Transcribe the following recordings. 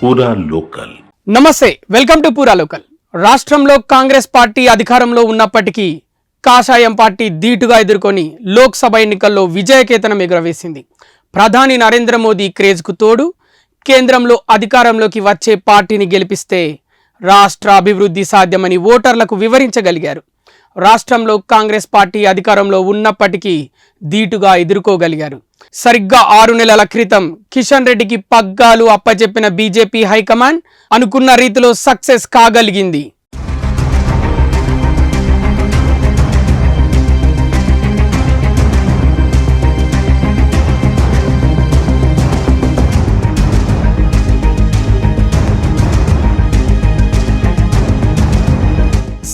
పూరా లోకల్. నమస్తే, welcome to పూరా లోకల్. రాష్ట్రంలో కాంగ్రెస్ పార్టీ అధికారంలో ఉన్నప్పటికీ కాషాయం పార్టీ ధీటుగా ఎదుర్కొని లోక్సభ ఎన్నికల్లో విజయకేతనం ఎగురవేసింది. ప్రధాని నరేంద్ర మోదీ క్రేజ్కు తోడు కేంద్రంలో అధికారంలోకి వచ్చే పార్టీని గెలిపిస్తే రాష్ట్ర అభివృద్ధి సాధ్యమని ఓటర్లకు వివరించగలిగారు. రాష్ట్రంలో కాంగ్రెస్ పార్టీ అధికారంలో ఉన్నప్పటికీ ధీటుగా ఎదుర్కోగలిగారు. సరిగ్గా 6 నెలల క్రితం కిషన్ రెడ్డికి పగ్గాలు అప్పచెప్పిన బీజేపీ హైకమాండ్ అనుకున్న రీతిలో సక్సెస్ కాగలిగింది.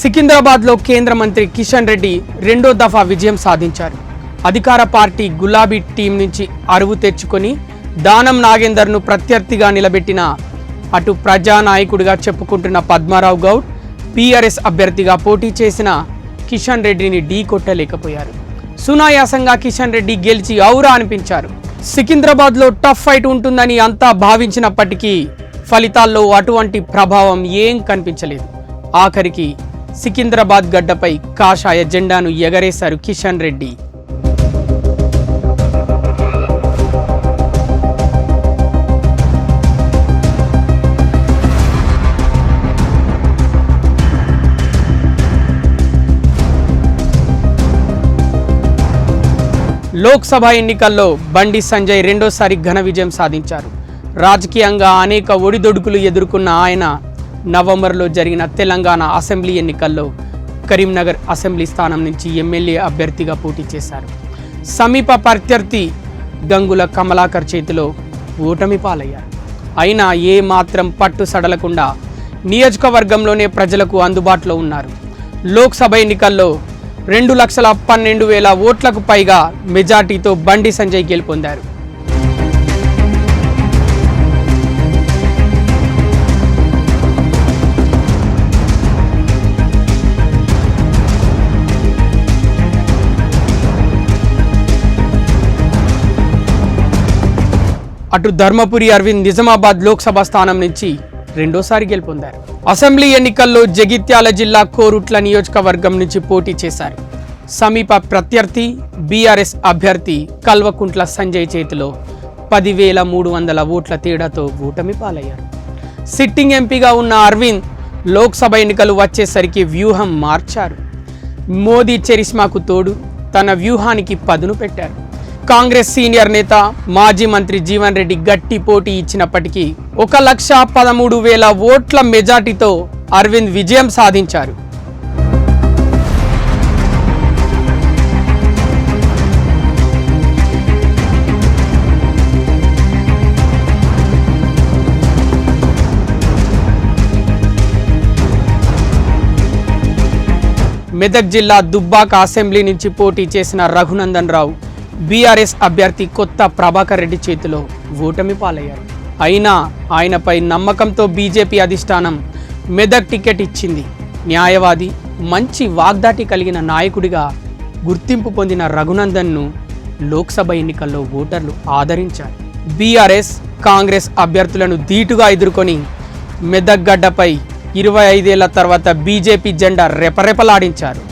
సికింద్రాబాద్లో కేంద్ర మంత్రి కిషన్ రెడ్డి రెండో దఫా విజయం సాధించారు. అధికార పార్టీ గులాబీ టీం నుంచి అరువు తెచ్చుకొని దానం నాగేందర్ను ప్రత్యర్థిగా నిలబెట్టిన అటు ప్రజానాయకుడిగా చెప్పుకుంటున్న పద్మారావు గౌడ్, బీఆర్ఎస్ అభ్యర్థిగా పోటీ చేసిన కిషన్ రెడ్డిని ఢీ కొట్టలేకపోయారు. సునాయాసంగా కిషన్ రెడ్డి గెలిచి ఔరా అనిపించారు. సికింద్రాబాద్లో టఫ్ ఫైట్ ఉంటుందని అంతా భావించినప్పటికీ ఫలితాల్లో అటువంటి ప్రభావం ఏం కనిపించలేదు. ఆఖరికి సికింద్రాబాద్ గడ్డపై కాషాయ జెండాను ఎగరేశారు కిషన్ రెడ్డి. లోక్సభ ఎన్నికల్లో బండి సంజయ్ రెండోసారి ఘన విజయం సాధించారు. రాజకీయంగా అనేక ఒడిదొడుకులు ఎదుర్కొన్న ఆయన నవంబర్లో జరిగిన తెలంగాణ అసెంబ్లీ ఎన్నికల్లో కరీంనగర్ అసెంబ్లీ స్థానం నుంచి ఎమ్మెల్యే అభ్యర్థిగా పోటీ చేశారు. సమీప ప్రత్యర్థి గంగుల కమలాకర్ చేతిలో ఓటమి పాలయ్యారు. అయినా ఏ మాత్రం పట్టు సడలకుండా నియోజకవర్గంలోనే ప్రజలకు అందుబాటులో ఉన్నారు. లోక్సభ ఎన్నికల్లో 2,12,000 ఓట్లకు పైగా మెజార్టీతో బండి సంజయ్ గెలుపొందారు. అటు ధర్మపురి అరవింద్ నిజామాబాద్ లోక్సభ స్థానం నుంచి రెండోసారి గెలుపొందారు. అసెంబ్లీ ఎన్నికల్లో జగిత్యాల జిల్లా కోరుట్ల నియోజకవర్గం నుంచి పోటీ చేశారు. సమీప ప్రత్యర్థి బీఆర్ఎస్ అభ్యర్థి కల్వకుంట్ల సంజయ్ చేతిలో 10,300 ఓట్ల తేడాతో ఓటమి పాలయ్యారు. సిట్టింగ్ ఎంపీగా ఉన్న అరవింద్ లోక్సభ ఎన్నికలు వచ్చేసరికి వ్యూహం మార్చారు. మోదీ చరిష్మాకు తోడు తన వ్యూహానికి పదును పెట్టారు. కాంగ్రెస్ సీనియర్ నేత మాజీ మంత్రి జీవన్ రెడ్డి గట్టి పోటీ ఇచ్చినప్పటికీ 1,13,000 ఓట్ల మెజార్టీతో అరవింద్ విజయం సాధించారు. మెదక్ జిల్లా దుబ్బాక అసెంబ్లీ నుంచి పోటీ చేసిన రఘునందన్ రావు బీఆర్ఎస్ అభ్యర్థి కొత్త ప్రభాకర్ రెడ్డి చేతిలో ఓటమి పాలయ్యారు. అయినా ఆయనపై నమ్మకంతో బీజేపీ అధిష్టానం మెదక్ టికెట్ ఇచ్చింది. న్యాయవాది, మంచి వాగ్దాటి కలిగిన నాయకుడిగా గుర్తింపు పొందిన రఘునందన్ను లోక్సభ ఎన్నికల్లో ఓటర్లు ఆదరించారు. బీఆర్ఎస్, కాంగ్రెస్ అభ్యర్థులను ధీటుగా ఎదుర్కొని మెదక్ గడ్డపై 25 ఏళ్ల తర్వాత బీజేపీ జెండా రెపరెపలాడించారు.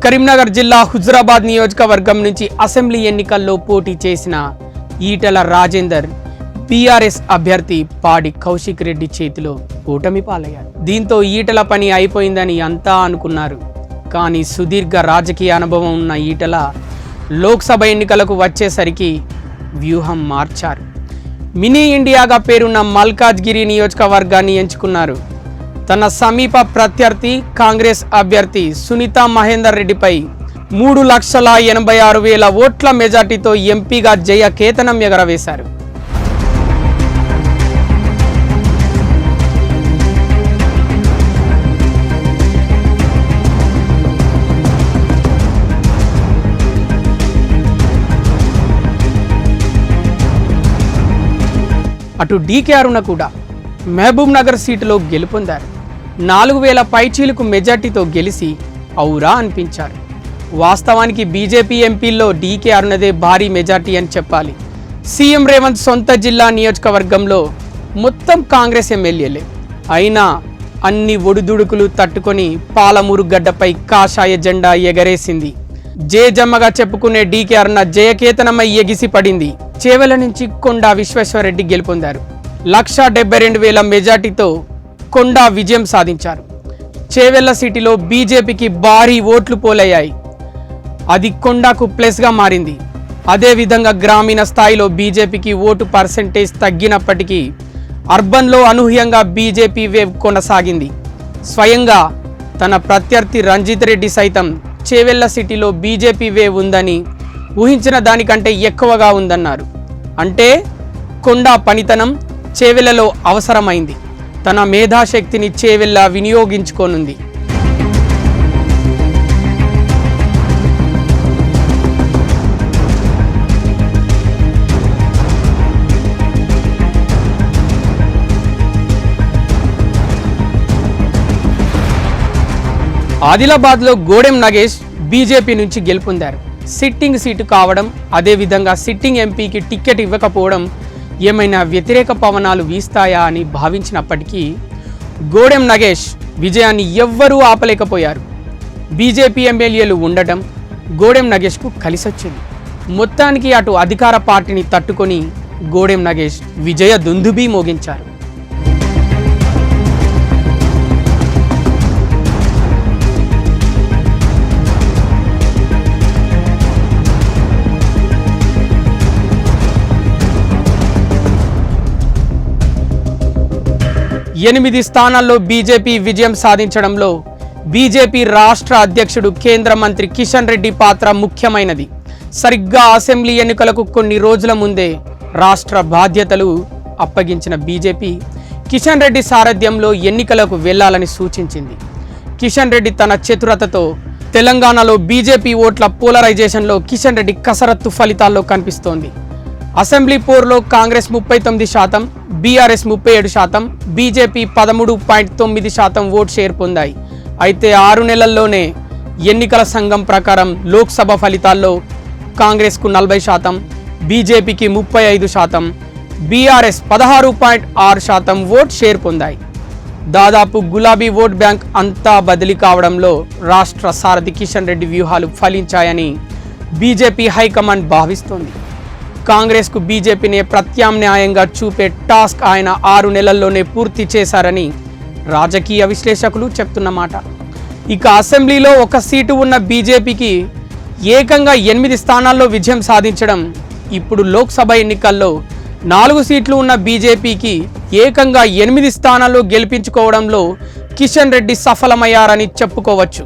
కరీంనగర్ జిల్లా హుజురాబాద్ నియోజకవర్గం నుంచి అసెంబ్లీ ఎన్నికల్లో పోటీ చేసిన ఈటెల రాజేందర్ బీఆర్ఎస్ అభ్యర్థి పాడి కౌశిక్ రెడ్డి చేతిలో ఓటమి పాలయ్యారు. దీంతో ఈటెల పని అయిపోయిందని అంతా అనుకున్నారు. కానీ సుదీర్ఘ రాజకీయ అనుభవం ఉన్న ఈటెల లోక్సభ ఎన్నికలకు వచ్చేసరికి వ్యూహం మార్చారు. మినీ ఇండియాగా పేరున్న మల్కాజ్గిరి నియోజకవర్గాన్ని ఎంచుకున్నారు. తన సమీప ప్రత్యర్థి కాంగ్రెస్ అభ్యర్థి సునీతా మహేందర్ రెడ్డిపై 3,86,000 ఓట్ల మెజార్టీతో ఎంపీగా జయ కేతనం ఎగరవేశారు. అటు డీకే అరుణ కూడా మహబూబ్ నగర్ సీటులో గెలుపొందారు. 4000 పైచీలకు మెజార్టీతో గెలిచి ఔరా అనిపించారు. వాస్తవానికి బీజేపీ ఎంపీల్లో డీకే అరుణదే భారీ మెజార్టీ అని చెప్పాలి. సీఎం రేవంత్ సొంత జిల్లా నియోజకవర్గంలో మొత్తం కాంగ్రెస్ ఎమ్మెల్యేలే. అయినా అన్ని ఒడిదుడుకులు తట్టుకొని పాలమూరు గడ్డపై కాషాయ జెండా ఎగరేసింది. జయజమ్మగా చెప్పుకునే డీకే అరుణ జయకేతనమై ఎగిసి పడింది. చేవెల నుంచి కొండా విశ్వేశ్వరరెడ్డి గెలుపొందారు. 1,72,000 మెజార్టీతో కొండా విజయం సాధించారు. చేవెళ్ల సిటీలో బీజేపీకి భారీ ఓట్లు పోలయ్యాయి. అది కొండాకు ప్లస్గా మారింది. అదేవిధంగా గ్రామీణ స్థాయిలో బీజేపీకి ఓటు పర్సెంటేజ్ తగ్గినప్పటికీ అర్బన్లో అనూహ్యంగా బీజేపీ వేవ్ కొనసాగింది. స్వయంగా తన ప్రత్యర్థి రంజిత్ రెడ్డి సైతం చేవెళ్ల సిటీలో బీజేపీ వేవ్ ఉందని, ఊహించిన దానికంటే ఎక్కువగా ఉందన్నారు. అంటే కొండా పనితనం చేవెళ్లలో అవసరమైంది. తన మేధాశక్తిని చేవెళ్ల వినియోగించుకోనుంది. ఆదిలాబాద్లో గోడెం నగేష్ బీజేపీ నుంచి గెలుపొందారు. సిట్టింగ్ సీటు కావడం, అదేవిధంగా సిట్టింగ్ ఎంపీకి టికెట్ ఇవ్వకపోవడం ఏమైనా వ్యతిరేక పవనాలు వీస్తాయా అని భావించినప్పటికీ గోడెం నగేష్ విజయాన్ని ఎవ్వరూ ఆపలేకపోయారు. బీజేపీ ఎమ్మెల్యేలు ఉండటం గోడెం నగేష్కు కలిసొచ్చింది. మొత్తానికి అటు అధికార పార్టీని తట్టుకొని గోడెం నగేష్ విజయ దుందుబీ మోగించారు. ఎనిమిది స్థానాల్లో బీజేపీ విజయం సాధించడంలో బీజేపీ రాష్ట్ర అధ్యక్షుడు కేంద్ర మంత్రి కిషన్ రెడ్డి పాత్ర ముఖ్యమైనది. సరిగ్గా అసెంబ్లీ ఎన్నికలకు కొన్ని రోజుల ముందే రాష్ట్ర బాధ్యతలు అప్పగించిన బీజేపీ కిషన్ రెడ్డి సారథ్యంలో ఎన్నికలకు వెళ్లాలని సూచించింది. కిషన్ రెడ్డి తన చతురతతో తెలంగాణలో బీజేపీ ఓట్ల పోలరైజేషన్లో కిషన్ రెడ్డి కసరత్తు ఫలితాల్లో కనిపిస్తోంది. అసెంబ్లీ పోరులో Congress 39%, BRS 37%, BJP 13.9% vote share పొందాయి. అయితే 6 నెలల్లోనే ఎన్నికల సంఘం ప్రకారం లోక్సభ ఫలితాల్లో కాంగ్రెస్కు 40%, బీజేపీకి 35%, బీఆర్ఎస్ 16.6% ఓట్ షేర్ పొందాయి. దాదాపు గులాబీ ఓట్ బ్యాంక్ అంతా బదిలీ కావడంలో రాష్ట్ర సారథి కిషన్ రెడ్డి వ్యూహాలు ఫలించాయని బీజేపీ హైకమాండ్ భావిస్తోంది. కాంగ్రెస్కు బీజేపీనే ప్రత్యామ్నాయంగా చూపే టాస్క్ ఆయన 6 నెలల్లోనే పూర్తి చేశారని రాజకీయ విశ్లేషకులు చెప్తున్నమాట. ఇక అసెంబ్లీలో ఒక సీటు ఉన్న బీజేపీకి ఏకంగా 8 స్థానాల్లో విజయం సాధించడం, ఇప్పుడు లోక్సభ ఎన్నికల్లో 4 సీట్లు ఉన్న బీజేపీకి ఏకంగా 8 స్థానాల్లో గెలిపించుకోవడంలో కిషన్ రెడ్డి సఫలమయ్యారని చెప్పుకోవచ్చు.